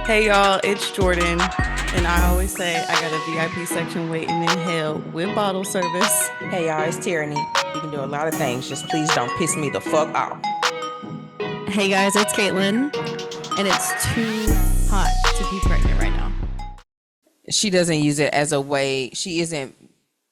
Hey y'all, it's Jordan, and I always say I got a VIP section waiting in hell with bottle service. Hey y'all, it's Tyranny. You can do a lot of things, just please don't piss me the fuck off. Hey guys, it's Kaitlyn, and it's too hot to be pregnant right now. She doesn't use it as a way, she isn't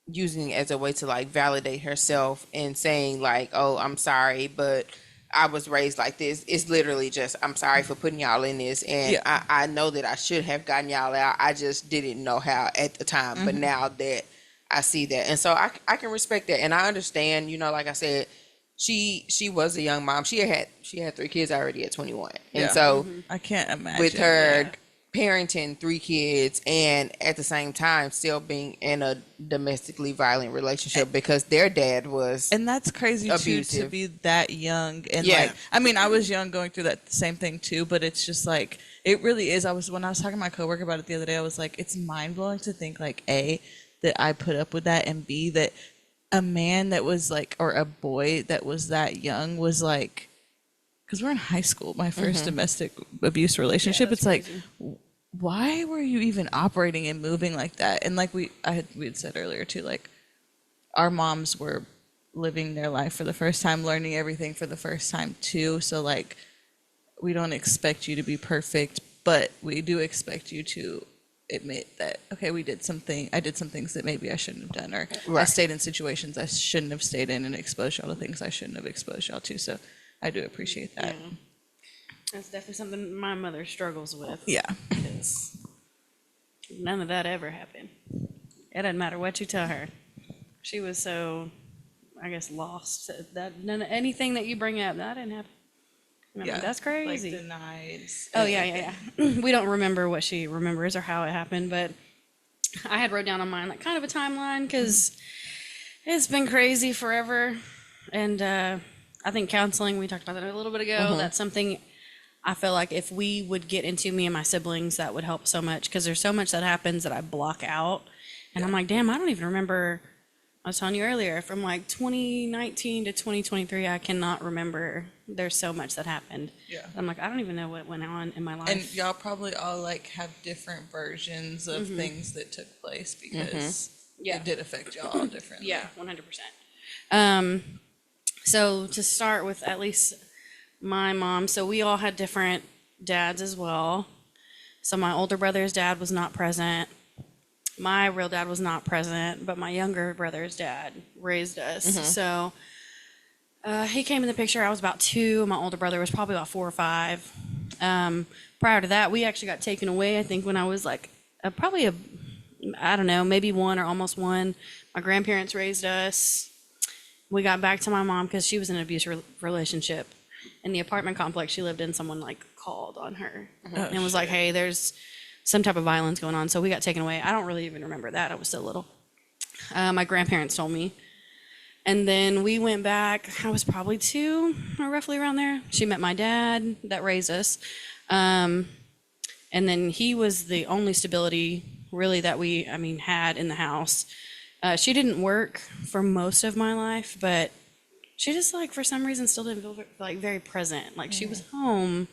using it as a way to like validate herself and saying like, oh, I'm sorry, but I was raised like this. It's literally just, I'm sorry for putting y'all in this. And Yeah. I know that I should have gotten y'all out. I just didn't know how at the time. But now that I see that. And so I can respect that. And I understand, like I said, she was a young mom. She had 3 kids already at 21. And Yeah. so I can't imagine. with her Yeah. parenting 3 kids and at the same time still being in a domestically violent relationship because their dad was And that's crazy too, to abusive. be that young. And Yeah. like, I mean, I was young going through that same thing too, but it's just like, it really is. When I was talking to my coworker about it the other day, I was like, it's mind blowing to think like, A, that I put up with that, and B, that a man that was like, or a boy that was that young was like, because we're in high school, my first domestic abuse relationship, it's like, why were you even operating and moving like that? And like we had said earlier too, like our moms were living their life for the first time, learning everything for the first time too. So like, we don't expect you to be perfect, but we do expect you to admit that, okay, I did some things that maybe I shouldn't have done, or I Right. stayed in situations I shouldn't have stayed in and exposed y'all to things I shouldn't have exposed y'all to. So I do appreciate that. That's definitely something my mother struggles with. Yeah. Because none of that ever happened. It doesn't matter what you tell her. She was so, I guess, lost that anything that you bring up, that didn't happen. And I'm like, that's crazy. Like denies. Oh, yeah. We don't remember what she remembers or how it happened, but I had wrote down on mine like kind of a timeline because it's been crazy forever. And I think counseling, we talked about that a little bit ago, that's something I feel like if we would get into, me and my siblings, that would help so much, because there's so much that happens that I block out. And I'm like, damn, I don't even remember. I was telling you earlier, from like 2019 to 2023, I cannot remember. There's so much that happened. Yeah. I'm like, I don't even know what went on in my life. And y'all probably all like have different versions of things that took place because Yeah. it did affect y'all all differently. Yeah, 100%. So to start with, at least my mom, so we all had different dads as well. So my older brother's dad was not present. My real dad was not present, but my younger brother's dad raised us. So he came in the picture. I was about 2. My older brother was probably about 4 or 5. Prior to that, we actually got taken away, I think, when I was like I don't know, maybe 1 or almost 1. My grandparents raised us. We got back to my mom because she was in an abusive relationship. In the apartment complex she lived in, someone like called on her and was like, hey, there's some type of violence going on. So we got taken away. I don't really even remember that. I was still little. My grandparents told me. And then we went back. I was probably 2 or roughly around there. She met my dad that raised us. And then he was the only stability really that we, had in the house. She didn't work for most of my life, but she just like for some reason still didn't feel like very present. Like she was home,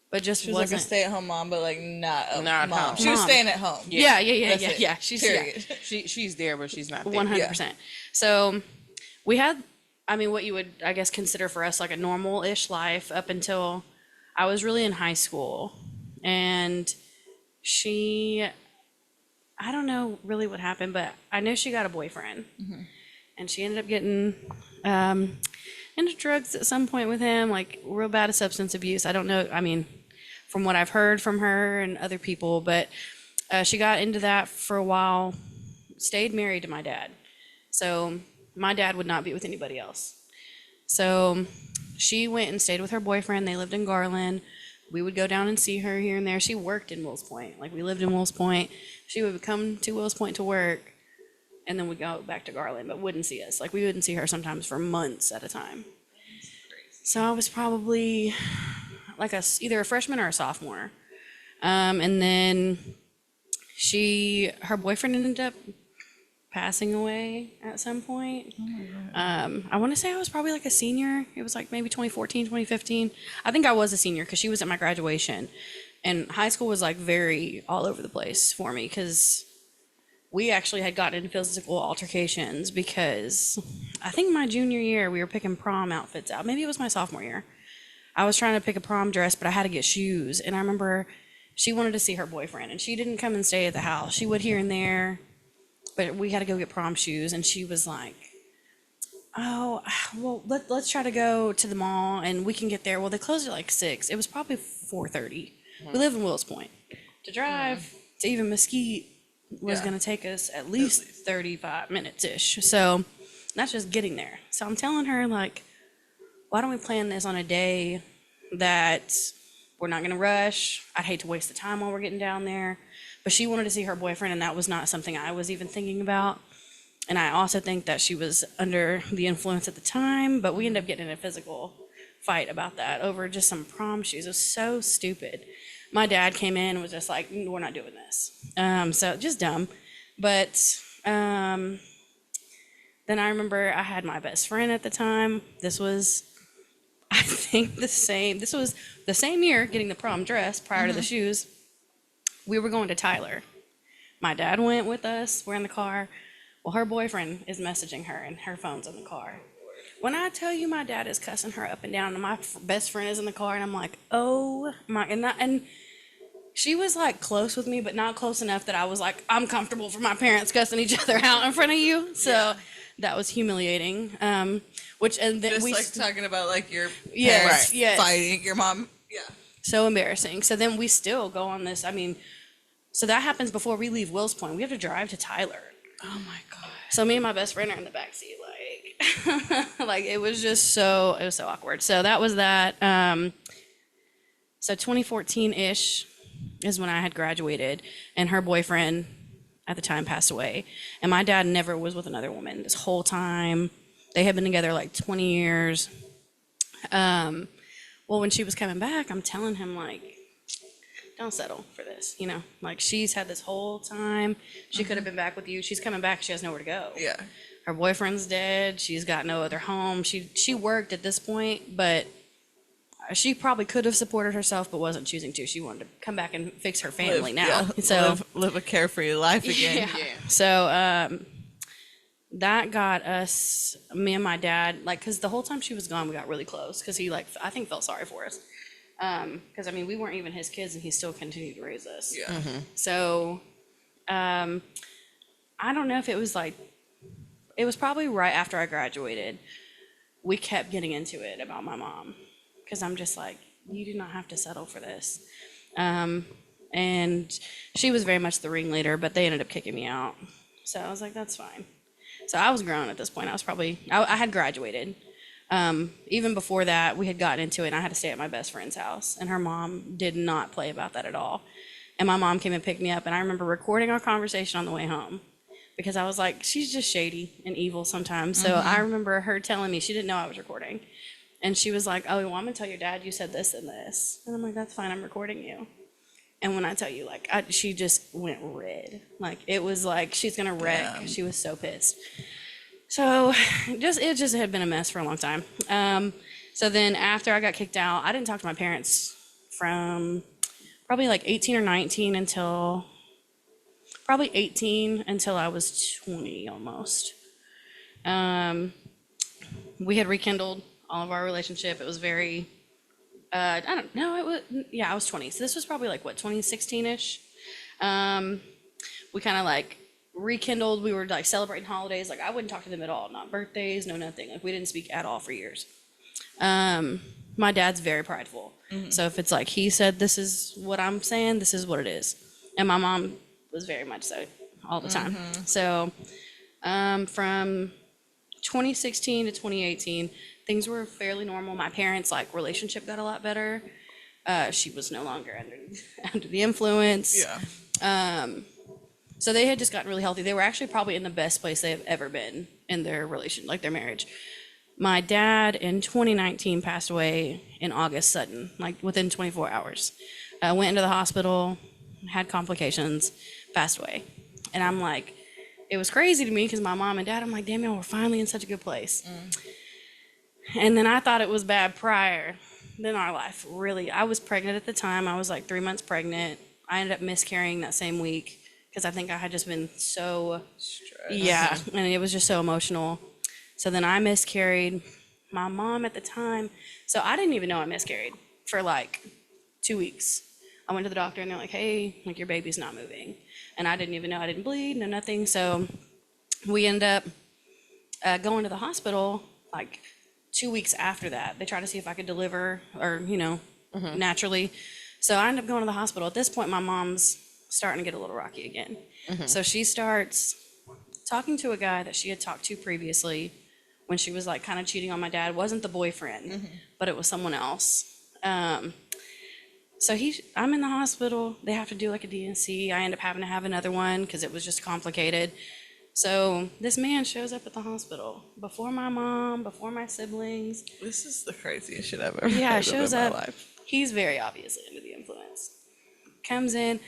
but just She was like a wasn't. stay-at-home mom, but like not a Not mom. home. She was Mom. staying at home. Yeah. That's it. Yeah. She's Period. She's there but she's not there. 100%. So we had, what you would, I guess, consider for us like a normal-ish life up until I was really in high school. And I don't know really what happened, but I know she got a boyfriend. And she ended up getting into drugs at some point with him, like real bad substance abuse. I don't know, from what I've heard from her and other people, but she got into that for a while, stayed married to my dad. So my dad would not be with anybody else. So she went and stayed with her boyfriend. They lived in Garland. We would go down and see her here and there. She worked in Wills Point. Like we lived in Wills Point. She would come to Wills Point to work, and then we'd go back to Garland, but wouldn't see us. Like we wouldn't see her sometimes for months at a time. So I was probably like either a freshman or a sophomore. And then her boyfriend ended up passing away at some point. I want to say I was probably like a senior. It was like maybe 2014, 2015. I think I was a senior because she was at my graduation. And high school was like very all over the place for me because we actually had gotten into physical altercations because I think my junior year we were picking prom outfits out. Maybe it was my sophomore year. I was trying to pick a prom dress, but I had to get shoes. And I remember she wanted to see her boyfriend, and she didn't come and stay at the house. She would here and there, but we had to go get prom shoes. And she was like, oh, well, let's try to go to the mall, and we can get there. Well, they closed at like 6. It was probably 4:30. We live in Wills Point. To drive to even Mesquite was going to take us at least 35 minutes-ish. So that's just getting there. So I'm telling her, like, why don't we plan this on a day that we're not going to rush? I'd hate to waste the time while we're getting down there. But she wanted to see her boyfriend, and that was not something I was even thinking about. And I also think that she was under the influence at the time, but we ended up getting in a physical fight about that over just some prom shoes. It was so stupid. My dad came in and was just like, we're not doing this. So just dumb. But then I remember I had my best friend at the time. This was, I think, this was the same year getting the prom dress prior to the shoes. We were going to Tyler. My dad went with us. We're in the car. Well, her boyfriend is messaging her, and her phone's in the car. When I tell you my dad is cussing her up and down, and my best friend is in the car, and I'm like, oh my, and she was like close with me, but not close enough that I was like, I'm comfortable for my parents cussing each other out in front of you. So that was humiliating. Which, and then Just we like talking about like your Yes, parents fighting, your mom. Yeah. so embarrassing. So then we still go on this. I mean, so that happens before we leave Wills Point. We have to drive to Tyler. Oh my God. So me and my best friend are in the back seat, like, like it was so awkward. So that was that. So 2014-ish is when I had graduated, and her boyfriend at the time passed away. And my dad never was with another woman this whole time. They had been together like 20 years. Well, when she was coming back, I'm telling him, like, don't settle for this, you know? Like, she's had this whole time. She could have been back with you. She's coming back. She has nowhere to go. Yeah. Her boyfriend's dead. She's got no other home. She worked at this point, but she probably could have supported herself, but wasn't choosing to. She wanted to come back and fix her family now. Yeah. So live a carefree life again. yeah. So that got us, me and my dad, like, because the whole time she was gone, we got really close because he, like, I think felt sorry for us. Because I mean, we weren't even his kids, and he still continued to raise us. Yeah. So I don't know if it was like, it was probably right after I graduated. We kept getting into it about my mom because I'm just like, you do not have to settle for this. And she was very much the ringleader, but they ended up kicking me out. So I was like, that's fine. So I was grown at this point. I had graduated. Even before that, we had gotten into it, and I had to stay at my best friend's house, and her mom did not play about that at all. And my mom came and picked me up, and I remember recording our conversation on the way home because I was like, she's just shady and evil sometimes. So I remember her telling me, she didn't know I was recording. And she was like, oh, well, I'm going to tell your dad you said this and this. And I'm like, that's fine, I'm recording you. And when I tell you, like, she just went red. Like, it was like, she's going to wreck. Yeah. She was so pissed. So it just had been a mess for a long time. So then after I got kicked out, I didn't talk to my parents from probably like 18 or 19 until probably 18 until I was 20 almost. We had rekindled all of our relationship. It was very, I don't know, I was 20. So this was probably like, what, 2016-ish? We kind of like rekindled. We were like celebrating holidays. Like, I wouldn't talk to them at all. Not birthdays, no nothing. Like, we didn't speak at all for years. My dad's very prideful. So if it's like, he said, this is what I'm saying, this is what it is. And my mom was very much so all the time. So from 2016 to 2018, things were fairly normal. My parents' like relationship got a lot better. She was no longer under the influence. Yeah. So they had just gotten really healthy. They were actually probably in the best place they have ever been in their relation, like their marriage. My dad in 2019 passed away in August, sudden, like within 24 hours. Went into the hospital, had complications, passed away. And I'm like, it was crazy to me because my mom and dad, I'm like, damn, y'all, we're finally in such a good place. And then I thought it was bad prior then our life really, I was pregnant at the time. I was like 3 months pregnant. I ended up miscarrying that same week because I think I had just been so, yeah, and it was just so emotional. So then I miscarried. My mom at the time, so I didn't even know I miscarried for like 2 weeks. I went to the doctor and they're like, hey, like your baby's not moving. And I didn't even know, I didn't bleed, no nothing. So we end up going to the hospital like 2 weeks after that. They tried to see if I could deliver or, naturally. So I ended up going to the hospital. At this point, my mom's starting to get a little rocky again. So she starts talking to a guy that she had talked to previously when she was like kind of cheating on my dad. It wasn't the boyfriend, but it was someone else. So I'm in the hospital. They have to do like a DNC. I end up having to have another one because it was just complicated. So this man shows up at the hospital before my mom, before my siblings. This is the craziest shit I've ever Yeah, heard shows of in up. my life. He's very obviously under the influence. Comes in,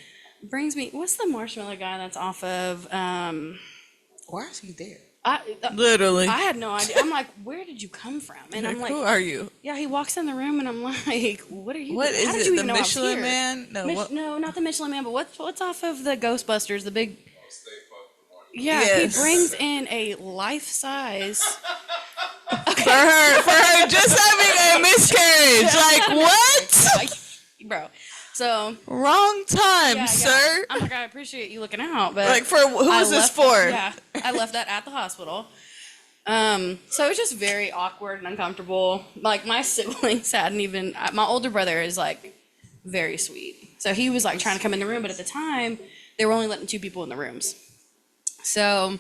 brings me. What's the marshmallow guy that's off of? Why is he there? Literally. I had no idea. I'm like, where did you come from? And I'm like, who are you? yeah. He walks in the room, and I'm like, what are you? What How is did it? you The even know I was Michelin here? Man? No, what? No, not the Michelin Man, but what's off of the Ghostbusters? The big. Yeah, Yes. he brings in a life-size. For her just having a miscarriage. Like, what? Bro. So Wrong time, yeah. sir. I'm like, I appreciate you looking out, but Like, for who I is this left for? that- yeah, I left that at the hospital. So it was just very awkward and uncomfortable. Like my siblings hadn't even. My older brother is like very sweet, so he was like trying to come in the room, but at the time they were only letting 2 people in the rooms. So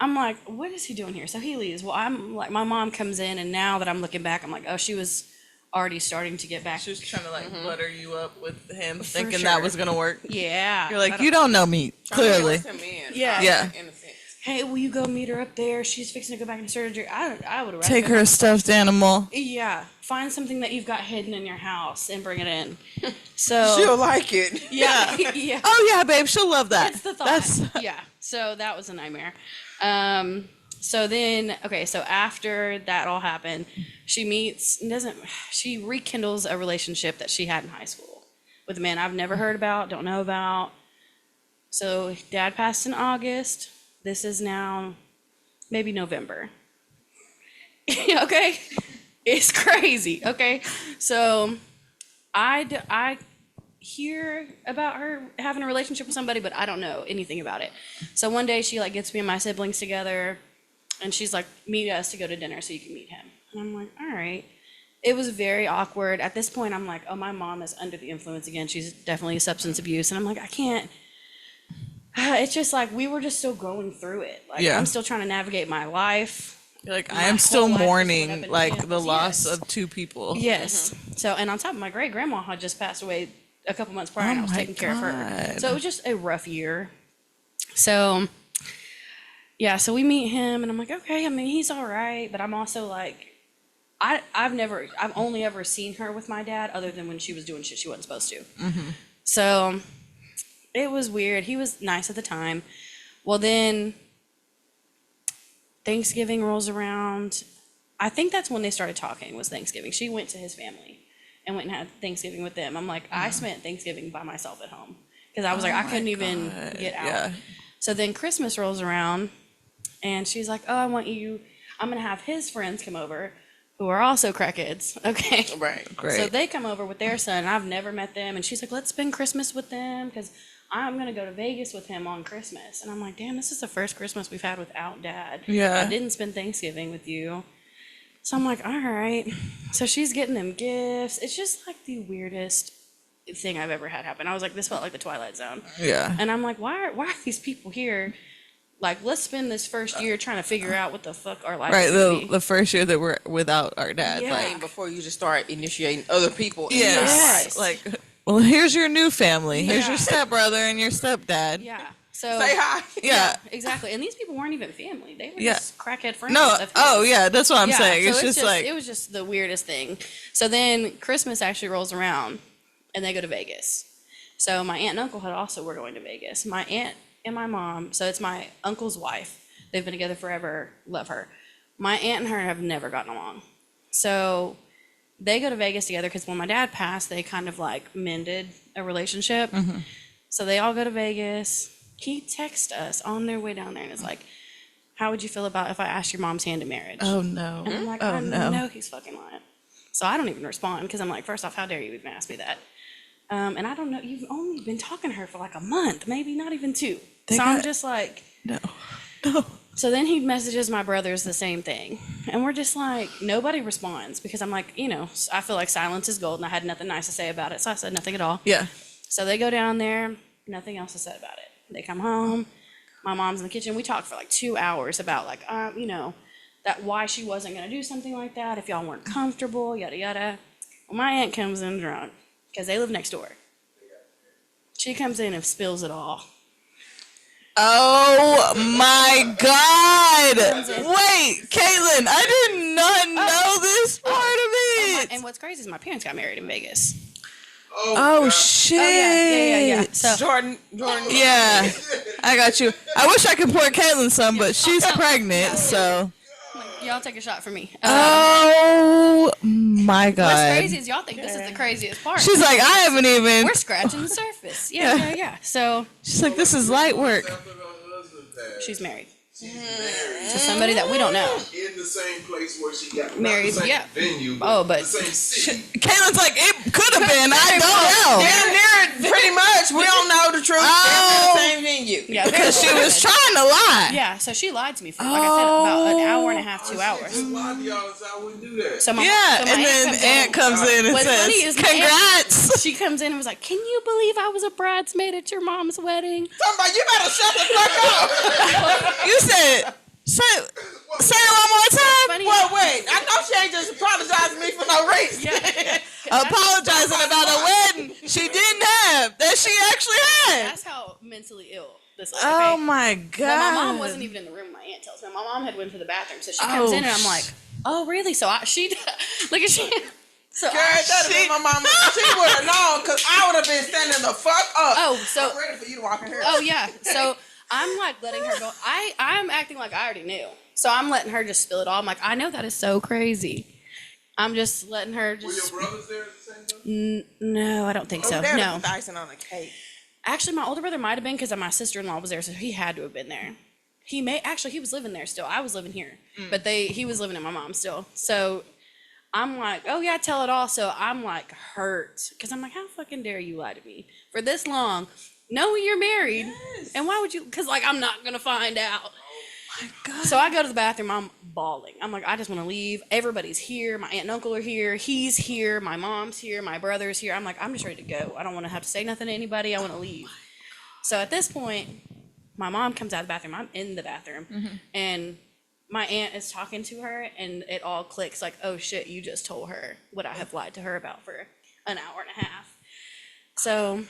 I'm like, what is he doing here? So he leaves. Well, I'm like, my mom comes in, and now that I'm looking back, I'm like, oh, she was already starting to get back. She was trying to like butter you up with him, thinking sure. that was gonna work. Yeah. You're like, you don't know me, clearly. Yeah. Yeah. In a sense. Hey, will you go meet her up there? She's fixing to go back into surgery. I would have Take her a stuffed animal. Yeah, find something that you've got hidden in your house and bring it in. So She'll like it. yeah, yeah. Oh yeah, babe, she'll love that. It's the thought. That's Yeah. So that was a nightmare. So then, okay, so after that all happened, she rekindles a relationship that she had in high school with a man I've never heard about, don't know about. So dad passed in August. This is now maybe November. Okay? It's crazy. Okay? So I hear about her having a relationship with somebody, but I don't know anything about it. So one day she like gets me and my siblings together, and she's like, meet us to go to dinner so you can meet him. And I'm like, all right. It was very awkward. At this point, I'm like, oh, my mom is under the influence again. She's definitely substance abuse. And I'm like, I can't. It's just like, we were just still going through it. Like, Yeah. I'm still trying to navigate my life. You're like, My I am still whole life just went up mourning in like shambles. the loss Yes. of 2 people. Yes. So, and on top of my great grandma had just passed away a couple months prior, and I was my taking care of her. God. So it was just a rough year. So, yeah, so we meet him, and I'm like, okay, I mean, he's all right, but I'm also like, I've only ever seen her with my dad other than when she was doing shit she wasn't supposed to. So it was weird. He was nice at the time. Well, then Thanksgiving rolls around. I think that's when they started talking, was Thanksgiving. She went to his family and went and had Thanksgiving with them. I'm like, I spent Thanksgiving by myself at home because I was like, I couldn't even get out. Yeah. So then Christmas rolls around, and she's like, oh, I'm going to have his friends come over who are also crackheads. Okay. Right. Great. So they come over with their son. I've never met them. And she's like, let's spend Christmas with them because I'm going to go to Vegas with him on Christmas. And I'm like, damn, this is the first Christmas we've had without dad. Yeah. I didn't spend Thanksgiving with you. So I'm like, all right. So she's getting them gifts. It's just like the weirdest thing I've ever had happen. I was like, this felt like the Twilight Zone. Yeah. And I'm like, why are these people here? Like, let's spend this first year trying to figure out what the fuck our life Right. is gonna be. The first year that we're without our dad. Yeah. Like, Before you just start initiating other people in your Yes. life. like, well, here's your new family. Here's your Yeah. stepbrother and your stepdad. Yeah. So Say hi. Yeah. exactly. And these people weren't even family. They were Yeah. just crackhead friends. No. of his. Oh, yeah. That's what I'm Yeah, saying. so It's just like, it was just the weirdest thing. So then Christmas actually rolls around, and they go to Vegas. So my aunt and uncle were going to Vegas. My aunt and my mom. So it's my uncle's wife. They've been together forever. Love her. My aunt and her have never gotten along. So they go to Vegas together because when my dad passed, they kind of like mended a relationship. So they all go to Vegas. He texts us on their way down there and is like, how would you feel about if I asked your mom's hand in marriage? Oh no. And I'm like, oh I no. know he's fucking lying. So I don't even respond because I'm like, first off, how dare you even ask me that? And I don't know, you've only been talking to her for like a month, maybe not even 2. So I'm just like, No. No. so then he messages my brothers the same thing. And we're just like, nobody responds because I'm like, I feel like silence is gold and I had nothing nice to say about it. So I said nothing at all. Yeah. So they go down there, nothing else is said about it. They come home, my mom's in the kitchen. We talked for like 2 hours about like, that why she wasn't going to do something like that if y'all weren't comfortable, yada, yada. Well, my aunt comes in drunk because they live next door. She comes in and spills it all. Oh my God! Wait, Kaitlyn, I did not know this part of it. And what's crazy is my parents got married in Vegas. Oh shit! Yeah. So Jordan. Yeah, I got you. I wish I could pour Kaitlyn some, but she's pregnant, so. y'all take a shot for me. Oh my God! What's crazy is y'all think this is the craziest part. She's like, I haven't even. We're scratching the surface. Yeah. So She's like, this is light work. she's married She's married to somebody that we don't know. in the same place where she got Married, not the same yeah. venue, Oh, but- the same city. Kaitlyn's like, it could have been. I don't know. Damn near it, pretty much. We don't know the truth. Oh. They're in the same venue. Yeah, Because she was trying to lie. Yeah, so she lied to me for, like I said, about an hour and a half, 2 hours. Just lied to y'all and said I wouldn't do that. So my Yeah, so my and then Aunt comes in and What's funny says, is my aunt- congrats. She comes in and was like, "Can you believe I was a bridesmaid at your mom's wedding?" Somebody, you better shut the fuck up. You said, say it one more time. Funny. Well, wait. I know she ain't just apologizing to me for no reason. Yeah. Apologizing about a wedding she didn't have that she actually had. That's how mentally ill this is. Oh Okay? my God. Well, my mom wasn't even in the room. My aunt tells me my mom had went to the bathroom, so she comes Oh, in and I'm like, "Oh, really?" So she look at she. So Girl, that'd have been my mama. She would have known because I would have been standing the fuck up. so I'm ready for you to walk in here. oh yeah. So I'm like letting her go. I'm acting like I already knew. So I'm letting her just spill it all. I'm like, I know that is so crazy. I'm just letting her Were your just. brothers there at the same time? No, I don't think so. There No. was icing on the cake. Actually, my older brother might have been because my sister-in-law was there, so he had to have been there. He was living there still. I was living here, but he was living at my mom's still. So I'm like, oh yeah, tell it all. So I'm like hurt because I'm like, how fucking dare you lie to me for this long, knowing you're married, and why would you? Because like I'm not gonna find out. So I go to the bathroom. I'm bawling. I'm like, I just want to leave. Everybody's here. My aunt and uncle are here. He's here. My mom's here. My brother's here. I'm like, I'm just ready to go. I don't want to have to say nothing to anybody. I want to leave. So at this point, my mom comes out of the bathroom. I'm in the bathroom. And my aunt is talking to her, and it all clicks like, oh shit, you just told her what I have lied to her about for an hour and a half. So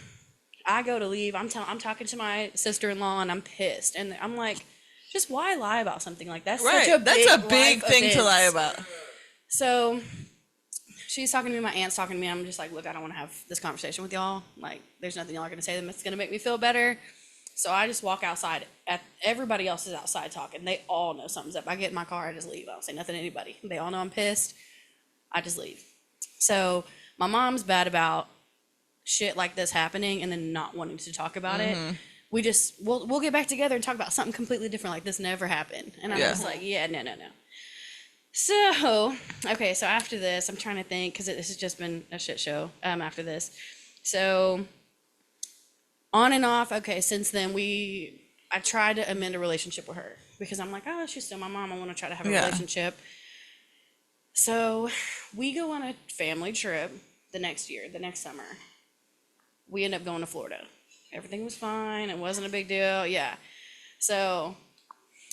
I go to leave. I'm talking to my sister-in-law, and I'm pissed. And I'm like, just why lie about something like that? Right. That's a big thing to lie about. So she's talking to me, my aunt's talking to me. I'm just like, look, I don't want to have this conversation with y'all. Like, there's nothing y'all are going to say that's going to make me feel better. So I just walk outside. Everybody else is outside talking. They all know something's up. I get in my car, I just leave. I don't say nothing to anybody. They all know I'm pissed. I just leave. So my mom's bad about shit like this happening and then not wanting to talk about it. We'll get back together and talk about something completely different, like this never happened. And I'm just like, yeah, no. So, okay, so after this, I'm trying to think, because this has just been a shit show after this. So, on and off, okay, since then, I tried to amend a relationship with her, because I'm like, oh, she's still my mom, I want to try to have a relationship. So, we go on a family trip the next summer. We end up going to Florida. Everything was fine. It wasn't a big deal. Yeah. So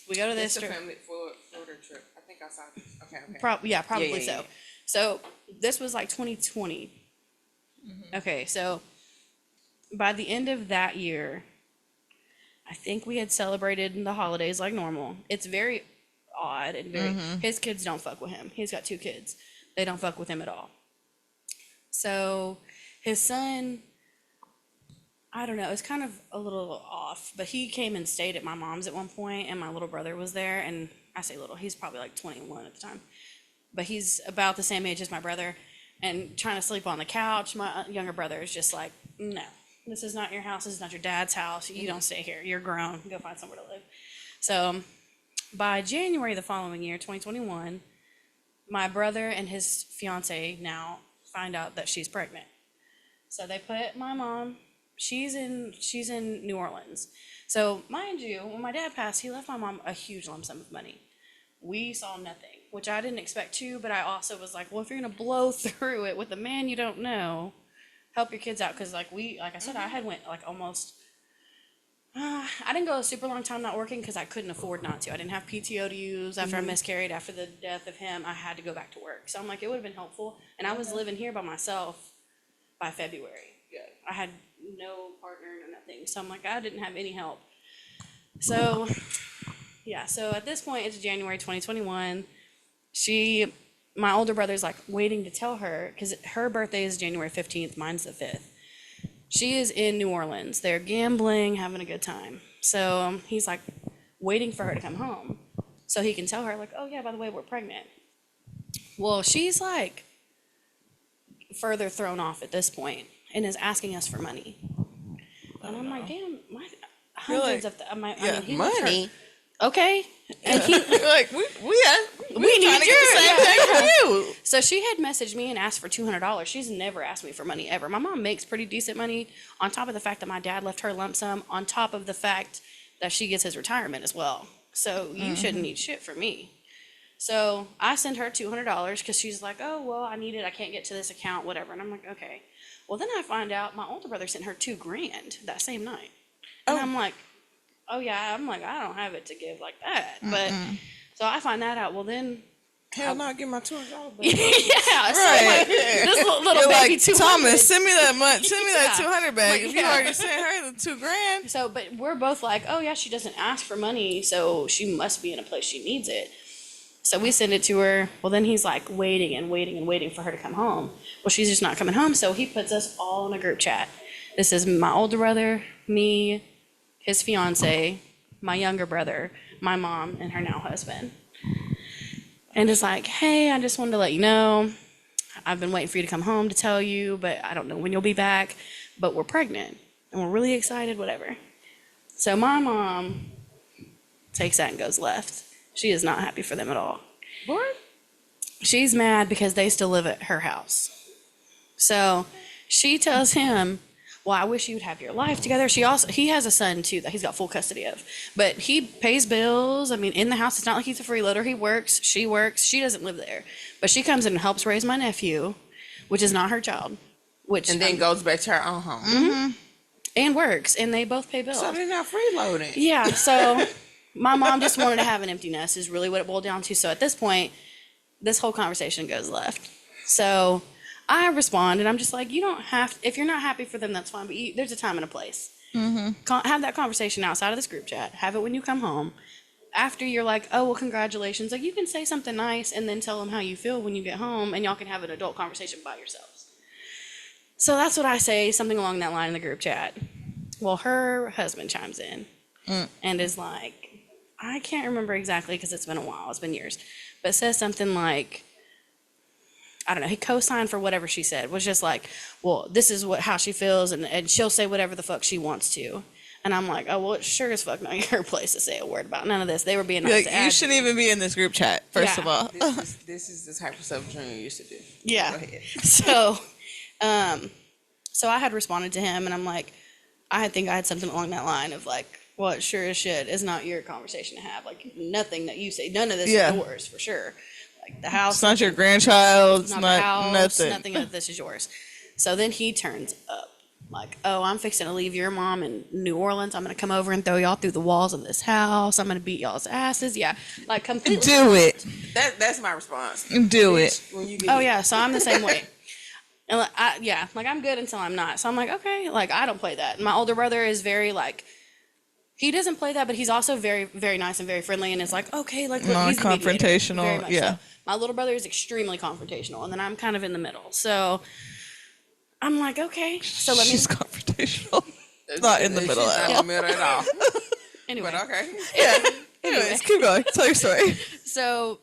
we go to this It's a trip. family Florida trip. I think I saw this. Okay. Probably so. Yeah. So this was like 2020. Okay. So by the end of that year, I think we had celebrated the holidays like normal. It's very odd and very. His kids don't fuck with him. He's got 2 kids. They don't fuck with him at all. So his son, I don't know, it's kind of a little off, but he came and stayed at my mom's at one point, and my little brother was there, and I say little, he's probably like 21 at the time, but he's about the same age as my brother, and trying to sleep on the couch. My younger brother is just like, no, this is not your house. This is not your dad's house. You don't stay here. You're grown. Go find somewhere to live. So by January the following year, 2021, my brother and his fiance now find out that she's pregnant. So they put my mom, she's in New Orleans. So mind you, when my dad passed, he left my mom a huge lump sum of money. We saw nothing, which I didn't expect to, but I also was like, well, if you're gonna blow through it with a man you don't know, help your kids out. Because like I said, I had went like almost, I didn't go a super long time not working because I couldn't afford not to. I didn't have PTO to use after I miscarried. After the death of him, I had to go back to work. So I'm like, it would have been helpful. And I was living here by myself by February. I had no partner, no nothing. So I'm like, I didn't have any help. So yeah, so at this point, it's January 2021. My older brother's like waiting to tell her, because her birthday is January 15th, mine's the 5th. She is in New Orleans. They're gambling, having a good time. So he's like waiting for her to come home so he can tell her, like, oh yeah, by the way, we're pregnant. Well, she's like further thrown off at this point and is asking us for money. And I'm like, damn, hundreds of he left her- Money. Okay. And he, Like we we trying need to get the same thing from you. So she had messaged me and asked for $200. She's never asked me for money ever. My mom makes pretty decent money, on top of the fact that my dad left her lump sum, on top of the fact that she gets his retirement as well. So you shouldn't need shit from me. So I send her $200 because she's like, oh, well, I need it. I can't get to this account, whatever. And I'm like, okay. Well, then I find out my older brother sent her $2,000 that same night. And I'm like, oh yeah, I don't have it to give like that. But so I find that out. Well, then Hell no, give my $200 back. yeah, so Right. like, this little You're baby like, 200. Thomas, send me that money. Send me that Yeah. 200 back. Like, If you yeah. already sent her the $2,000. So, but we're both like, oh yeah, she doesn't ask for money, so she must be in a place she needs it. So we send it to her. Well, then he's like waiting and waiting and waiting for her to come home. Well, she's just not coming home, so he puts us all in a group chat. This is my older brother, me, his fiance, my younger brother, my mom, and her now husband. And it's like, hey, I just wanted to let you know, I've been waiting for you to come home to tell you, but I don't know when you'll be back, but we're pregnant and we're really excited, whatever. So my mom takes that and goes left. She is not happy for them at all. What? She's mad because they still live at her house. So she tells him, well, I wish you would have your life together. He has a son too that he's got full custody of, but he pays bills. I mean, in the house, it's not like he's a freeloader. He works, she doesn't live there, but she comes in and helps raise my nephew, which is not her child, And then goes back to her own home. and works, and they both pay bills. So they're not freeloading. Yeah, so my mom just wanted to have an empty nest is really what it boiled down to. So at this point, this whole conversation goes left. So I respond and I'm just like, you don't have, if you're not happy for them, that's fine, but there's a time and a place. Have that conversation outside of this group chat. Have it when you come home. After you're like, oh, well, congratulations. Like, you can say something nice and then tell them how you feel when you get home, and y'all can have an adult conversation by yourselves. So that's what I say, something along that line in the group chat. Well, her husband chimes in and is like, I can't remember exactly because it's been a while, it's been years, but says something like, I don't know, he co-signed for whatever she said, was just like, well, this is how she feels, and she'll say whatever the fuck she wants to. And I'm like, oh, well, it's sure as fuck not your place to say a word about none of this. They were being nice Like, to you add. shouldn't even be in this group chat, first Yeah. of all. This is the type of stuff Junior used to do. Yeah. Go ahead. So, so I had responded to him, and I'm like, I think I had something along that line of like, well, it sure as shit is not your conversation to have. Like, nothing that you say, none of this Yeah. is yours, for sure. Like, the house. It's not your grandchild. It's not not the house, nothing. nothing of this is yours. So then he turns up like, oh, I'm fixing to leave your mom in New Orleans. I'm going to come over and throw y'all through the walls of this house. I'm going to beat y'all's asses. Yeah. Like, completely. Do it. That's my response. Do it. When you get Oh, yeah. So I'm the same way. And like, I'm good until I'm not. So I'm like, okay, like, I don't play that. My older brother is very like, he doesn't play that, but he's also very, very nice and very friendly, and is like, okay, like, look, he's the mediator. Non-confrontational, Very much yeah. so. My little brother is extremely confrontational, and then I'm kind of in the middle. So I'm like, okay, so let me. She's confrontational. Not in the middle She's at not all. in the middle at all. Anyway, But okay. Yeah. Anyways, keep going. Tell your story. so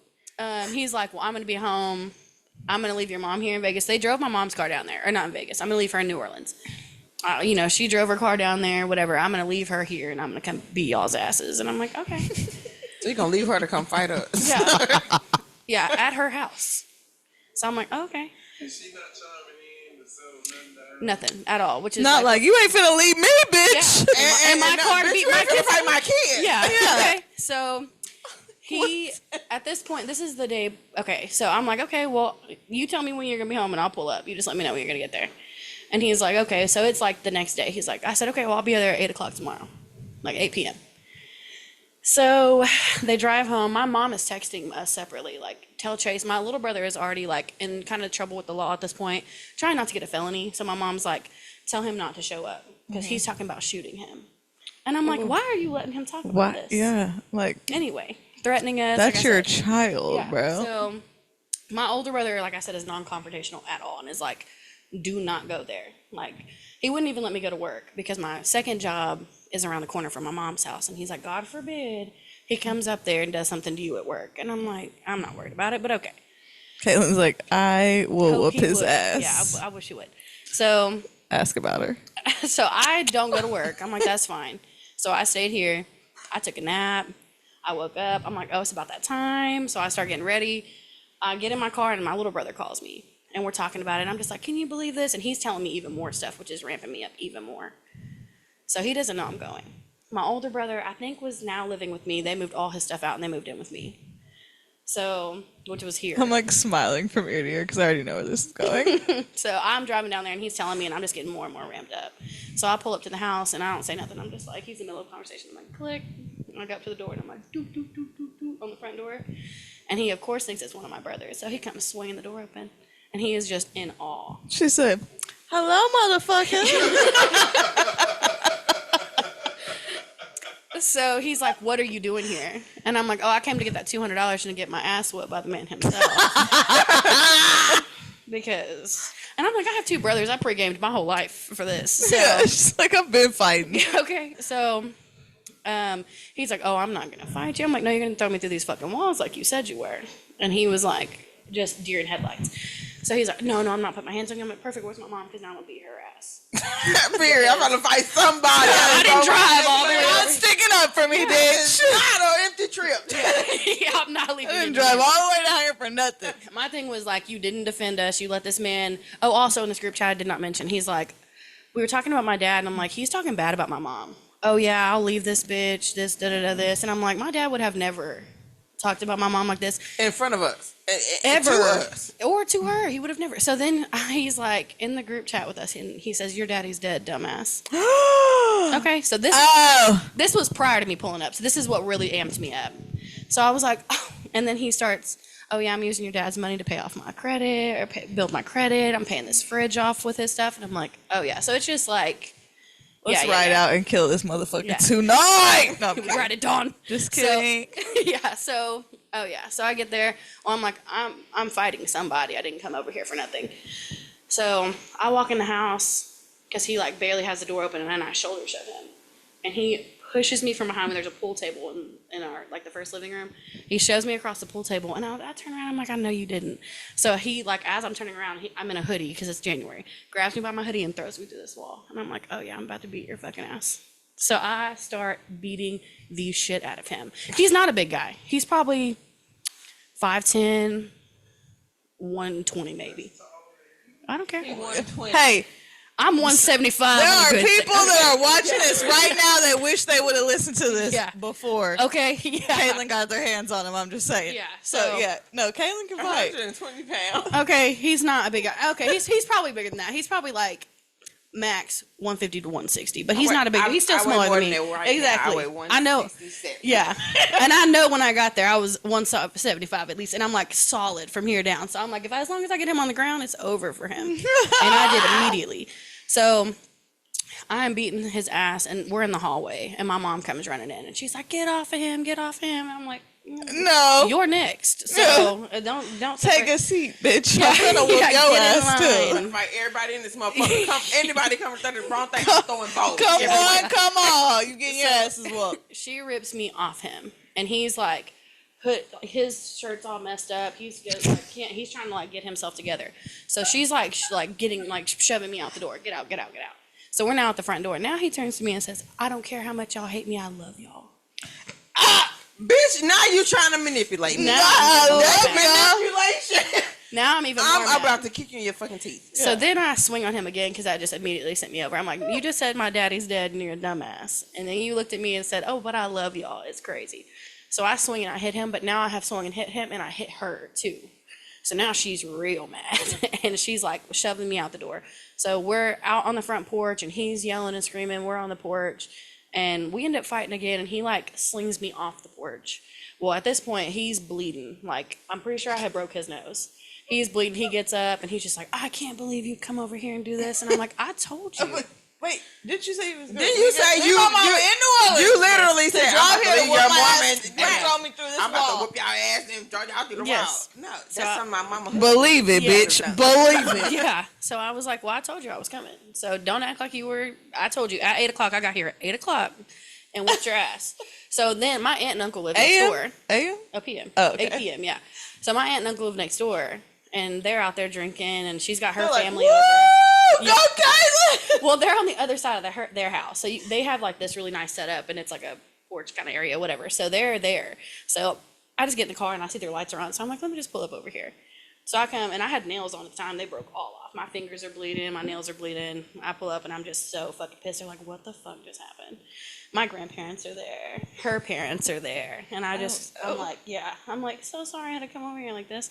he's like, well, I'm gonna be home I'm going to leave your mom here in Vegas. They drove my mom's car down there. Or not in Vegas. I'm going to leave her in New Orleans. You know, she drove her car down there, whatever. I'm going to leave her here and I'm going to come beat y'all's asses. And I'm like, okay. So you're going to leave her to come fight us? Yeah. Yeah, at her house. So I'm like, okay. Is she not chiming in to settle nothing down? Nothing at all, which is Not like you ain't finna leave me, bitch. Yeah. And my car to beat my kids. fight my kid. Yeah. Okay. So he, at this point, this is the day. Okay. So I'm like, okay, well, you tell me when you're going to be home and I'll pull up. You just let me know when you're going to get there. And he's like, okay. So it's like the next day. He's like, I said, okay, well, I'll be there at 8 o'clock tomorrow, like 8 p.m. So they drive home. My mom is texting us separately, like, tell Chase. My little brother is already, like, in kind of trouble with the law at this point, trying not to get a felony. So my mom's like, tell him not to show up because he's talking about shooting him. And I'm like, why are you letting him talk about this? Yeah, like Anyway, threatening us. that's like I your said. child, Yeah. bro. So my older brother, like I said, is non-confrontational at all and is like, do not go there. Like, he wouldn't even let me go to work because my second job is around the corner from my mom's house. And he's like, God forbid he comes up there and does something to you at work. And I'm like, I'm not worried about it, but okay. Kaitlyn's like, I will Hope whoop he his would. ass. Yeah, I wish he would. So Ask about her. I don't go to work. I'm like, that's fine. So I stayed here. I took a nap. I woke up. I'm like, oh, it's about that time. So I start getting ready. I get in my car and my little brother calls me. And we're talking about it. And I'm just like, can you believe this? And he's telling me even more stuff, which is ramping me up even more. So he doesn't know I'm going. My older brother, I think, was now living with me. They moved all his stuff out and they moved in with me. So, which was here. I'm like smiling from ear to ear because I already know where this is going. So I'm driving down there and he's telling me and I'm just getting more and more ramped up. So I pull up to the house and I don't say nothing. I'm just like, he's in the middle of a conversation. I'm like, click. And I go up to the door and I'm like, doop, doop, doop, doop, doop on the front door. And he, of course, thinks it's one of my brothers. So he comes swinging the door open and he is just in awe. She said, hello, motherfucker. So he's like, what are you doing here? And I'm like, oh, I came to get that $200 and to get my ass whooped by the man himself. Because, and I'm like, I have two brothers. I pre-gamed my whole life for this. So. Yeah, she's like, I've been fighting. Okay, so he's like, oh, I'm not going to fight you. I'm like, no, you're going to throw me through these fucking walls like you said you were. And he was like, just deer in headlights. So he's like, no, I'm not putting my hands on you. I'm like, perfect, where's my mom? Because now I'm going to beat her ass. Period. I'm about to fight somebody. I didn't drive all the way Not over. sticking up for me, bitch. Not an empty trip. Yeah, I'm not leaving I didn't you. drive all the way down here for nothing. My thing was like, you didn't defend us. You let this man. Oh, also in this group chat, I did not mention. He's like, we were talking about my dad, and I'm like, he's talking bad about my mom. Oh yeah, I'll leave this bitch. This this, and I'm like, my dad would have never talked about my mom like this In front of us. ever, To us. or to her. He would have never. So then he's like in the group chat with us, and he says, "Your daddy's dead, dumbass." Okay, so this was prior to me pulling up. So this is what really amped me up. So I was like, oh. And then he starts, oh yeah, I'm using your dad's money to pay off my credit or build my credit. I'm paying this fridge off with his stuff, and I'm like, oh yeah. So it's just like, Let's yeah, ride yeah. out and kill this motherfucker Yeah. tonight. No, I'm We kidding. ride at dawn. Just So- kidding. Yeah. So oh yeah. So I get there. Well, I'm like, I'm fighting somebody. I didn't come over here for nothing. So I walk in the house because he like barely has the door open, and then I shoulder shove him, and he pushes me from behind me. There's a pool table in our like the first living room. He shoves me across the pool table, and I turn around. I'm like, I know you didn't. So he like as I'm turning around, I'm in a hoodie because it's January. Grabs me by my hoodie and throws me through this wall, and I'm like, oh yeah, I'm about to beat your fucking ass. So I start beating the shit out of him. He's not a big guy. He's probably 5'10", 120 maybe. I don't care. Hey, I'm 175. there on a are good people day. that are watching this right now that wish they would have listened to this Yeah. before. Okay, yeah. Caitlyn got their hands on him. I'm just saying. Yeah, So so- yeah, no, Caitlyn can fight. 120 pounds. Okay, he's not a big guy. Okay, he's probably bigger than that. He's probably like max 150 to 160, but he's not a big. He's still smaller than me. Exactly. I know. Yeah, and I know when I got there, I was 175 at least, and I'm like solid from here down. So I'm like, as long as I get him on the ground, it's over for him. And I did immediately. So I'm beating his ass, and we're in the hallway, and my mom comes running in, and she's like, "Get off of him, get off of him." And I'm like, No, "You're next, so don't take a seat, bitch. Yeah, I'm gonna whoop yeah, your get in ass line. too. Like everybody in this motherfucker. Anybody coming through the wrong thing, I'm throwing balls. Come on, you getting your asses whooped. She rips me off him, and he's like, put his shirt's all messed up. He's just like he's trying to like get himself together. So she's like getting like shoving me out the door. Get out, get out, get out. So we're now at the front door. Now he turns to me and says, "I don't care how much y'all hate me. I love y'all." Bitch, now you trying to manipulate me. No, That's manipulation. Now I'm even more I'm mad. about to kick you in your fucking teeth. So then I swing on him again because that just immediately sent me over. I'm like, "You just said my daddy's dead and you're a dumbass." And then you looked at me and said, "Oh, but I love y'all. It's crazy." So I swing and I hit him, but now I have swung and hit him and I hit her too. So now she's real mad and she's like shoving me out the door. So we're out on the front porch and he's yelling and screaming. We're on the porch and we end up fighting again and he like slings me off the porch. Well, at this point, he's bleeding. Like, I'm pretty sure I had broke his nose. He's bleeding. He gets up and he's just like, "I can't believe you come over here and do this." And I'm like, "I told you." Wait, didn't you say you was good? Didn't you say you literally said, drive here to "I'm whoop your my woman ass and throw me through this I'm about to wall." whoop y'all ass and throw y'all through the Yes. wall." No, that's something my mama. Believe it, Yeah. bitch. Believe it. Yeah. So I was like, "Well, I told you I was coming. So don't act like you were." I told you at 8 o'clock. I got here at 8 o'clock and whooped your ass. So then my aunt and uncle live next door. AM? Oh, PM. Oh, okay. 8 PM, yeah. So my aunt and uncle live next door, and they're out there drinking, and she's got her They're like, family "Woo! over. Go Kaitlyn!" Well, they're on the other side of their house. So they have like this really nice setup, and it's like a porch kind of area, whatever. So they're there. So I just get in the car, and I see their lights are on. So I'm like, let me just pull up over here. So I come, and I had nails on at the time. They broke all off. My fingers are bleeding. My nails are bleeding. I pull up, and I'm just so fucking pissed. They're like, "What the fuck just happened?" My grandparents are there. Her parents are there. And I'm like, yeah. I'm like, "So sorry I had to come over here like this."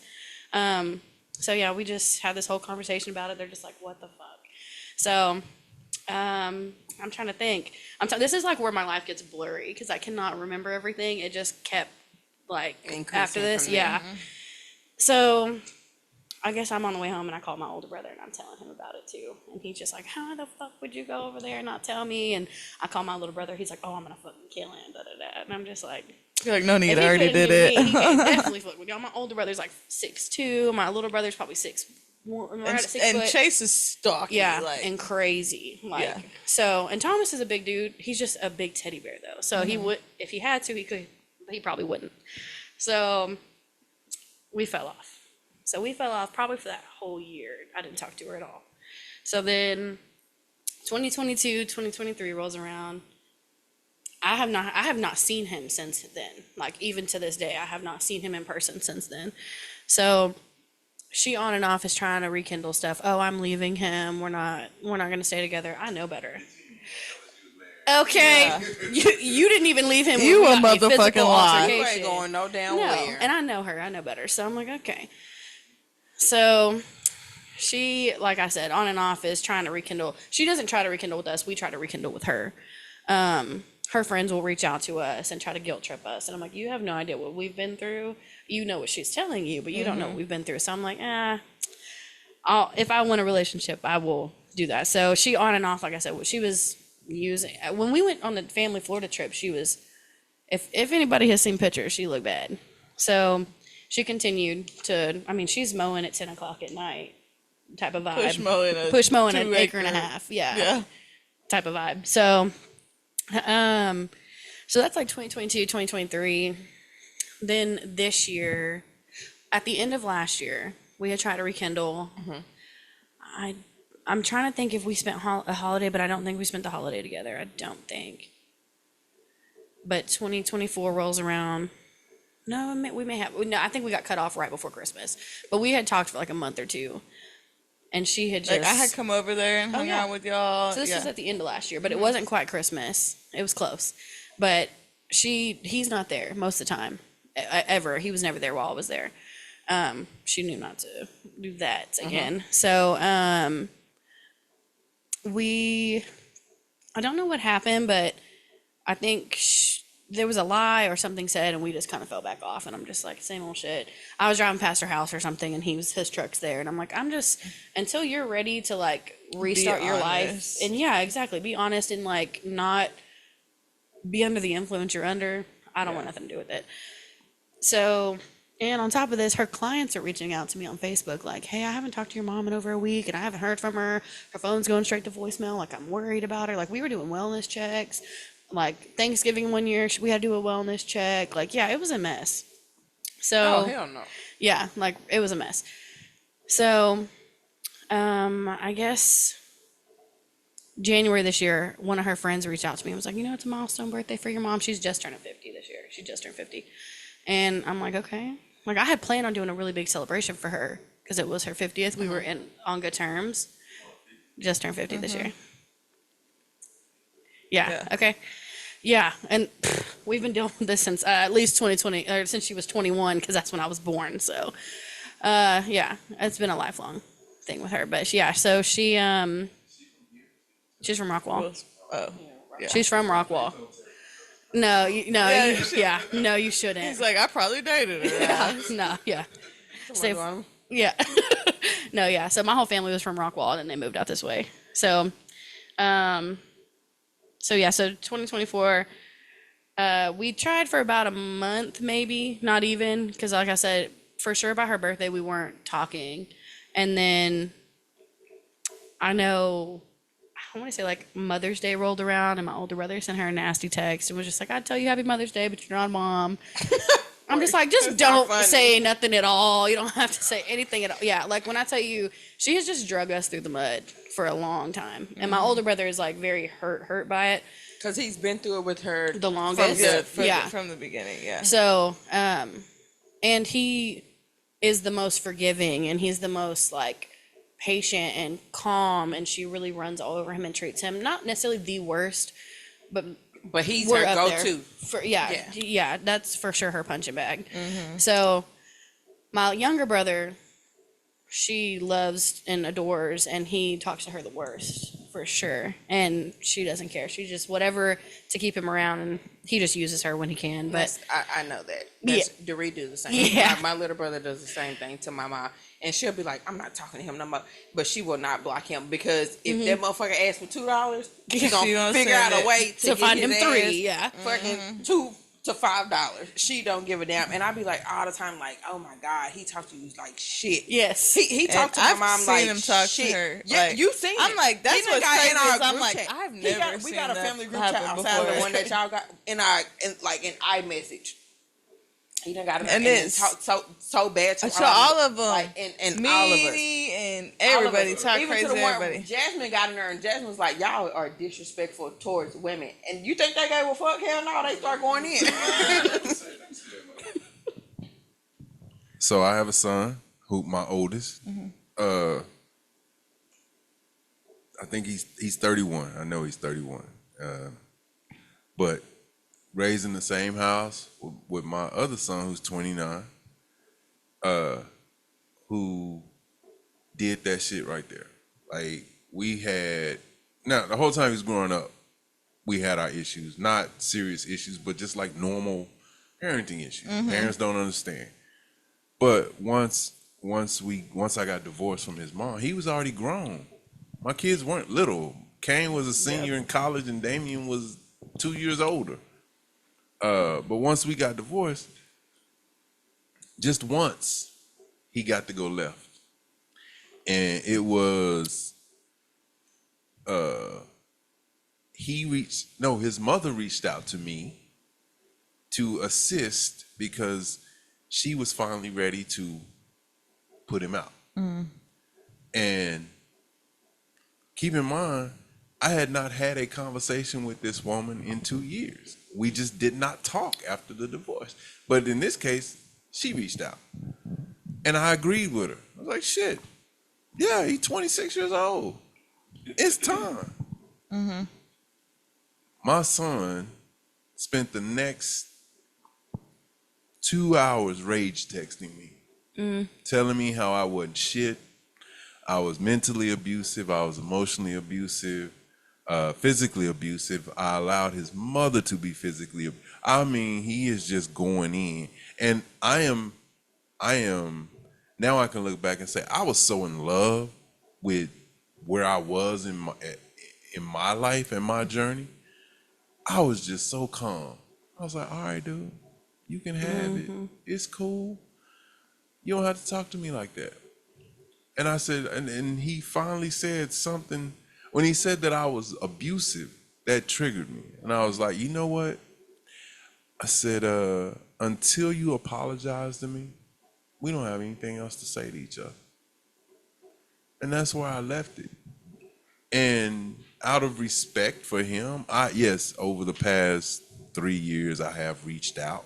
So yeah, we just had this whole conversation about it. They're just like, "What the fuck?" So, I'm trying to think. This is like where my life gets blurry because I cannot remember everything. It just kept like Increasing after this, from there. yeah. So I guess I'm on the way home and I call my older brother and I'm telling him about it too. And he's just like, "How the fuck would you go over there and not tell me?" And I call my little brother. He's like, "Oh, I'm gonna fucking kill him." Da, da, da. And I'm just like, You're like, no need, if I he already couldn't did do me, it. he can definitely fuck with y'all. My older brother's like 6'2". My little brother's probably 6'1". We're at 6 And foot. Chase is stalky. Yeah, like, and crazy. Like, Yeah. so, and Thomas is a big dude. He's just a big teddy bear though. So he would, if he had to, he could, but he probably wouldn't. So we fell off. So we fell off probably for that whole year. I didn't talk to her at all. So then 2022, 2023 rolls around. I have not seen him since then. Like even to this day, I have not seen him in person since then. So she on and off is trying to rekindle stuff. "Oh, I'm leaving him. We're not gonna stay together." I know better. Okay, you didn't even leave him. You when a we got motherfucking physical lie. You altercation. ain't going no damn No, where. and I know her. I know better. So I'm like, okay. So she, like I said, on and off is trying to rekindle. She doesn't try to rekindle with us. We try to rekindle with her. Her friends will reach out to us and try to guilt trip us. And I'm like, "You have no idea what we've been through. You know what she's telling you, but you don't know what we've been through." So I'm like, if I want a relationship, I will do that. So she on and off, like I said, she was using, when we went on the family Florida trip, she was, if anybody has seen pictures, she looked bad. So she continued to, I mean, she's mowing at 10 o'clock at night type of vibe. Push mowing an 2 acre and a half. Yeah. Yeah. Type of vibe. So, so that's like 2022, 2023. Then this year, at the end of last year, we had tried to rekindle. I'm trying to think if we spent a holiday, but I don't think we spent the holiday together. I don't think. But 2024 rolls around. No, we may have. No, I think we got cut off right before Christmas. But we had talked for like a month or two. And she had just. Like, I had come over there and hung yeah. out with y'all. So this was at the end of last year, but it wasn't quite Christmas. It was close. But he's not there most of the time. Ever. He was never there while I was there. She knew not to do that again. So, I don't know what happened, but I think there was a lie or something said, and we just kind of fell back off. And I'm just like, same old shit. I was driving past her house or something, and his truck's there, and I'm like, I'm just, until you're ready to like restart your life, honest. and yeah, exactly, be honest and like not be under the influence you're under. I don't want nothing to do with it. So, and on top of this, her clients are reaching out to me on Facebook like, "Hey, I haven't talked to your mom in over a week and I haven't heard from her. Her phone's going straight to voicemail. Like, I'm worried about her." Like, we were doing wellness checks. Like, Thanksgiving one year, we had to do a wellness check. Like, yeah, it was a mess. So Oh hell no. yeah, like it was a mess. So I guess January this year, one of her friends reached out to me and was like, it's a milestone birthday for your mom. She's just turning 50 this year. She just turned 50. And I'm like, okay. Like I had planned on doing a really big celebration for her because it was her 50th. We were on good terms. Just turned 50 this year. Yeah. Okay. Yeah. And we've been dealing with this since at least 2020, or since she was 21, because that's when I was born. So, yeah, it's been a lifelong thing with her. But yeah, so she's from Rockwall. Oh, yeah. She's from Rockwall. No, no, you shouldn't. He's like, I probably dated her. No, yeah. Somebody want 'em? Yeah. No, yeah. So my whole family was from Rockwall, and then they moved out this way. So, so 2024, we tried for about a month, maybe, not even, because like I said, for sure by her birthday, we weren't talking. And then I want to say like Mother's Day rolled around, and my older brother sent her a nasty text and was just like, I'd tell you Happy Mother's Day, but you're not a mom. I'm just like, just don't say nothing at all. You don't have to say anything at all. Yeah, like when I tell you, she has just drug us through the mud for a long time. And my older brother is like very hurt by it. Because he's been through it with her The longest. From the beginning, yeah. So, and he is the most forgiving, and he's the most like patient and calm, and she really runs all over him and treats him not necessarily the worst, but he's we're her up there. go-to. Yeah, that's for sure her punching bag. So my younger brother, she loves and adores, and he talks to her the worst for sure, and she doesn't care. She just whatever to keep him around, and he just uses her when he can. But I know that. Doree do the same. Yeah. My little brother does the same thing to my mom, and she'll be like, "I'm not talking to him no more," but she will not block him because if that motherfucker asks for $2, she's gonna figure out a way to find get him his $3. ass Yeah. fucking $2 to $5. She don't give a damn, and I be like all the time, like, "Oh my god, he talked to you like shit." Yes. He talked to my mom seen like him talk shit. to her. Yeah, Like, you seen I'm it. like, that's He done what's got crazy. in our Is I'm group like, chat. I've We never got seen a that family group chat happen outside of the before. one that y'all got in our like in iMessage. He done got in there And and it's- talk so bad to So all of them, like, and all of us. me and All of everybody us. talk Even crazy to to the one everybody. Jasmine got in there, and Jasmine was like, "Y'all are disrespectful towards women." And you think they gave a fuck? Hell no, they start going in. So I have a son, who my oldest. I think he's 31. I know he's 31. But raised in the same house with my other son, who's 29, who did that shit right there. Like the whole time he was growing up, we had our issues, not serious issues, but just like normal parenting issues. Parents don't understand. But once I got divorced from his mom, he was already grown. My kids weren't little. Kane was a senior in college, and Damien was 2 years older. But once we got divorced, just once, he got to go left. And it was, his mother reached out to me to assist because she was finally ready to put him out. And keep in mind, I had not had a conversation with this woman in 2 years. We just did not talk after the divorce. But in this case, she reached out. And I agreed with her. I was like, shit, yeah, he's 26 years old. It's time. My son spent the next 2 hours rage texting me, telling me how I wasn't shit. I was mentally abusive. I was emotionally abusive, physically abusive. I allowed his mother to be physically abusive. I mean, he is just going in. And I am, now I can look back and say, I was so in love with where I was in my life and my journey. I was just so calm. I was like, all right, dude, you can have it. It's cool. You don't have to talk to me like that. And I said, and he finally said something. When he said that I was abusive, that triggered me. And I was like, you know what? I said, until you apologize to me, we don't have anything else to say to each other. And that's where I left it. And out of respect for him, yes, over the past 3 years, I have reached out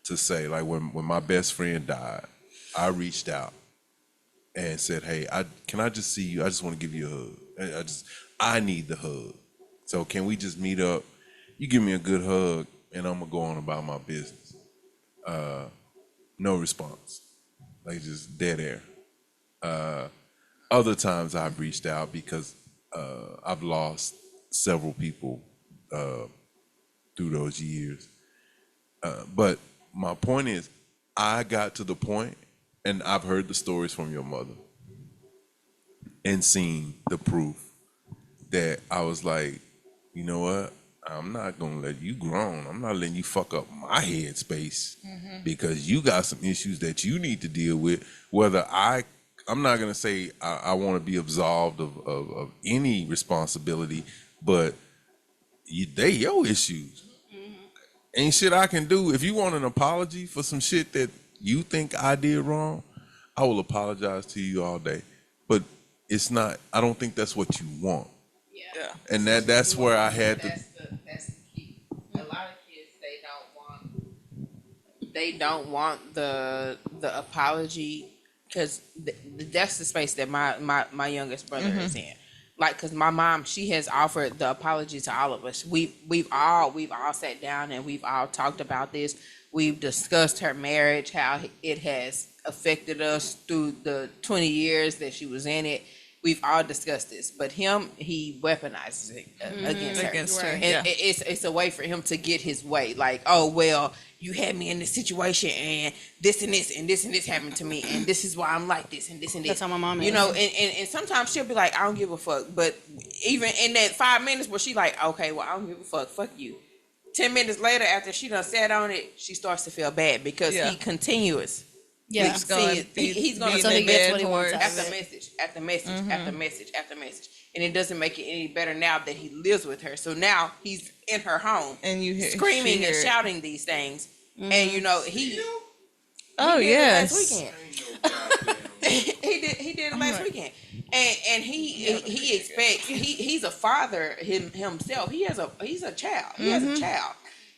to say, like when my best friend died, I reached out and said, "Hey, can I just see you? I just want to give you a hug. I need the hug. So can we just meet up? You give me a good hug, and I'm gonna go on about my business." No response, like just dead air. Other times I've reached out because I've lost several people through those years. But my point is, I got to the point, and I've heard the stories from your mother and seen the proof that I was like, you know what? I'm not gonna let you grown. I'm not letting you fuck up my headspace because you got some issues that you need to deal with. Whether I'm not gonna say I want to be absolved of any responsibility, but they your issues. Ain't shit I can do. If you want an apology for some shit that you think I did wrong, I will apologize to you all day. But it's not. I don't think that's what you want. Yeah. And that's where I had to. That's the key. A lot of kids they don't want the apology because that's the space that my youngest brother is in. Like, cause my mom, she has offered the apology to all of us. We've all sat down and we've all talked about this. We've discussed her marriage, how it has affected us through the 20 years that she was in it. We've all discussed this, but he weaponizes it against her. Right. And it's a way for him to get his way. Like, oh, well, you had me in this situation and this and this and this and this happened to me and this is why I'm like this and this and this. That's how my mom is. You know, and sometimes she'll be like, I don't give a fuck. But even in that 5 minutes where she like, okay, well, I don't give a fuck you. 10 minutes later, after she done sat on it, she starts to feel bad because he continuous. Yeah. He's going to So he gets what he wants out of after it. message, after message, after message, after message. And it doesn't make it any better now that he lives with her. So now he's in her home And you hear screaming and shouting these things. And you know, he Oh did it yes. last weekend. He did it last weekend. And he expects he's a father himself. He's a child. He has a child.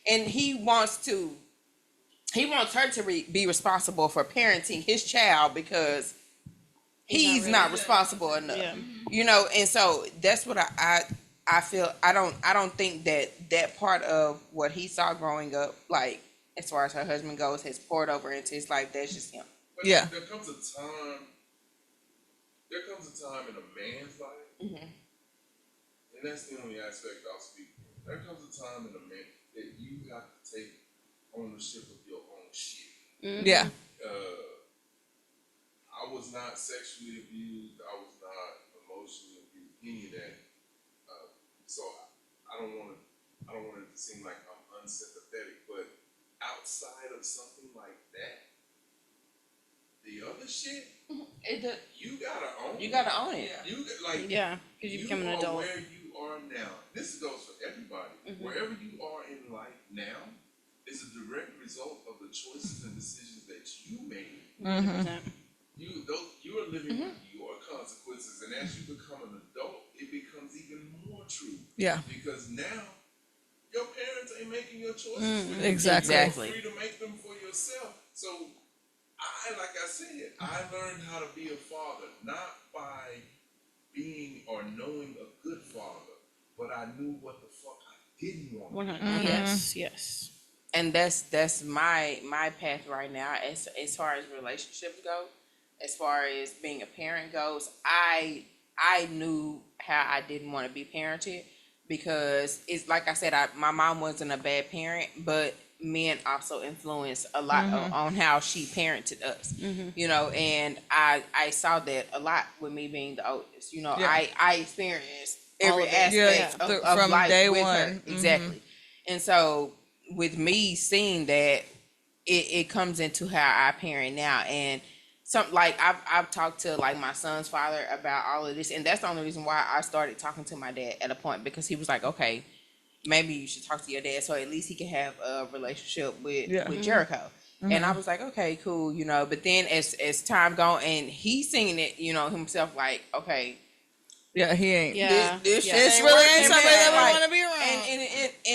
And he wants her to be responsible for parenting his child because he's not responsible enough. Yeah. You know, and so that's what I feel. I don't think that part of what he saw growing up, like as far as her husband goes, has poured over into his life. That's just him. But Yeah. There comes a time in a man's life, and that's the only aspect I'll speak for. There comes a time in a man that you have to take ownership of your own shit. Yeah. I was not sexually abused. I was not emotionally abused. Any of that. So I don't want it to seem like I'm unsympathetic, but outside of something like that, the other shit, you gotta own. You gotta own it. You like Yeah, because you become an are adult. where you are now. This goes for everybody. Wherever you are in life now is a direct result of the choices and decisions that you made. 100%. You are living with your consequences, and as you become an adult, it becomes even more true. Yeah. Because now your parents ain't making your choices. For you. Exactly. You're free to make them for yourself. So like I said, I learned how to be a father, not by being or knowing a good father, but I knew what the fuck I didn't want. 100. Yes. And that's my path right now as far as relationships go. As far as being a parent goes, I knew how I didn't want to be parented because it's like I said, my mom wasn't a bad parent, but men also influenced a lot on how she parented us. You know, and I saw that a lot with me being the oldest. You know, I experienced every aspect of from life day with one. her. Exactly. And so with me seeing that, it comes into how I parent now. And like I've talked to like my son's father about all of this, and that's the only reason why I started talking to my dad at a point, because he was like, okay, maybe you should talk to your dad so at least he can have a relationship with Yeah. Jericho. And I was like, okay, cool, you know. But then as time gone, and he's singing it, you know, himself, like, okay, Yeah, he ain't. Yeah. this Yeah. shit This ain't really working, ain't somebody man. that we Like, want to be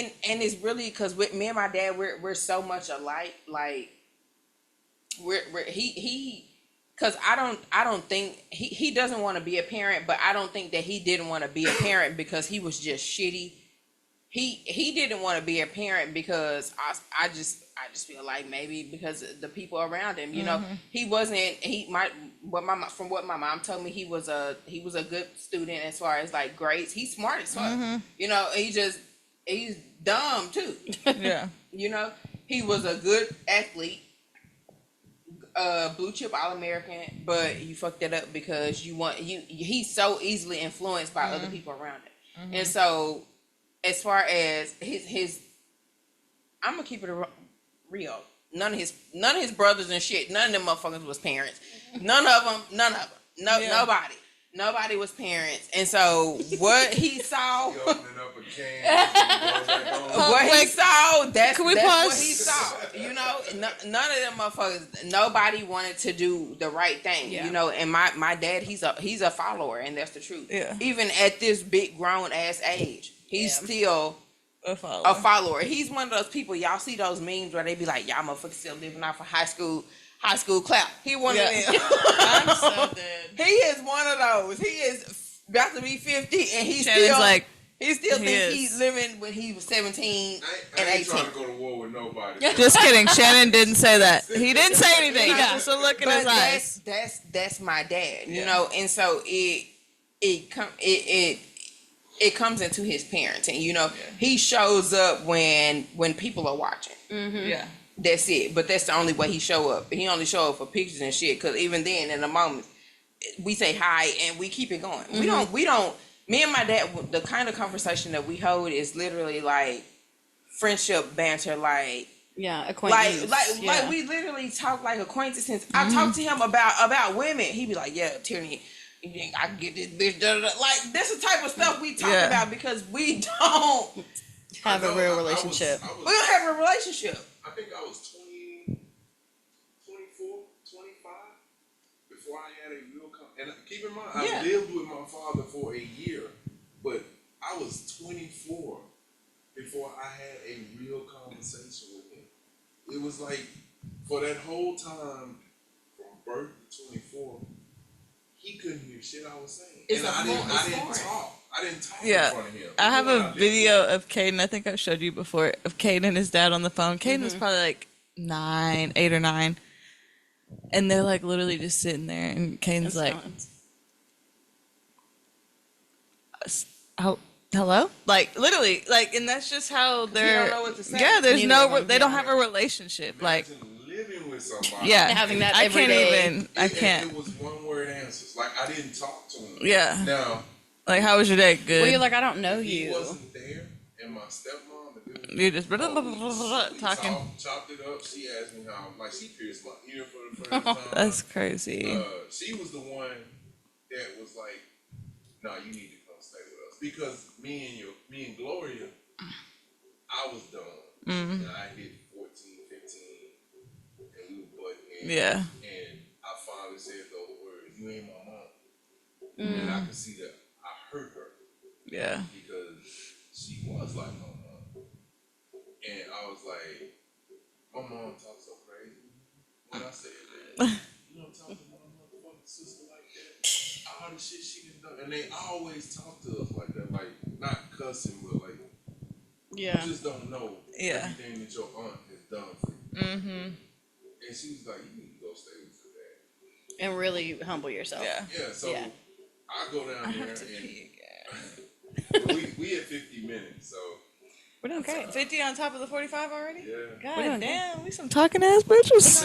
around. and it's really because with me and my dad, we're so much alike. Like, we're he because I don't think he doesn't want to be a parent, but I don't think that he didn't want to be a parent because he was just shitty. He didn't want to be a parent because I just feel like maybe because of the people around him, you know, he wasn't from what my mom told me, he was a good student as far as like grades. He's smart as fuck, you know. He's dumb too. Yeah. You know, he was a good athlete, blue chip All-American, but you fucked that up because he's so easily influenced by other people around him. And so as far as his I'm gonna keep it real. None of his brothers and shit, none of them motherfuckers was parents. None of them. Nobody was parents. And so what he saw, He opening up a can. and going back on. what he saw, that's Can we what pause? he saw. You know, none of them motherfuckers. Nobody wanted to do the right thing. Yeah. You know, and my dad, he's a follower, and that's the truth. Yeah. Even at this big grown ass age, he's still A follower. a follower. He's one of those people. Y'all see those memes where they be like, "Y'all motherfuckers still living off of high school clap." He one of them. I'm so dead. He is one of those. He is about to be 50, and he Shannon's still he thinks is. he's living when he was 17 I and ain't 18. trying to go to war with nobody. Just kidding. Shannon didn't say that. He didn't say anything. Yeah. Just a look in But his eyes. that's my dad, you Yeah. know, and so it comes into his parenting, you know. He shows up when people are watching. Yeah. That's it. But that's the only way he show up. He only show up for pictures and shit. Cause even then, in the moment, we say hi and we keep it going. We don't. Me and my dad, the kind of conversation that we hold is literally like friendship banter, like Acquaintance. like we literally talk like acquaintances. I talk to him about women. He be like, "Yeah, Tierney, you think I can get this bitch?" Da, da, da. Like that's the type of stuff we talk about because we don't have a real relationship. we don't have a relationship. I think I was 20, 24, 25 before I had a real and keep in mind, I lived with my father for a year, but I was 24 before I had a real conversation with him. It was like, for that whole time, from birth to 24, he couldn't hear shit I was saying. It's and a I didn't foreign. talk. I didn't talk Yeah. in front of him. I have Even when a lived video with him. of Caden. I think I've showed you before of Caden and his dad on the phone. Caden was probably like 8 or 9. And they're like literally just sitting there. And Caden's like, hello? Like literally, like, and that's just how they're. don't know what to say. Yeah, there's Neither of no. them, They don't have a relationship. Like, Imagine living with somebody. yeah, Having that I every can't day. even. I can't. It was one word answers. Like I didn't talk to him. Yeah. Now Like, how was your day? Good. Well, you're like, I don't know he you. wasn't there, and my stepmom, You're just we talking. chopped it up. She asked me how, like, she pierced my ear for the first time. That's crazy. She was the one that was like, "No, you need to come stay with us," because me and Gloria, I was done. And I hit 14, 15, and we were butting heads. Yeah. And I finally said those words, "You ain't my mom," and I could see that I hurt her Yeah. because she was like my mom, and I was like, "My mom talks so crazy." When I said that, you don't talk to my motherfucking sister like that. All the shit she done done, and they always talk to us like that, like not cussing, but like you just don't know everything that your aunt has done for you. And she was like, "You need to go stay with your dad." And really humble yourself. Yeah. Yeah, so Yeah. I go down there and we had 50 minutes, so We're doing great. 50 on top of the 45 already? yeah. God damn, we some talking ass bitches.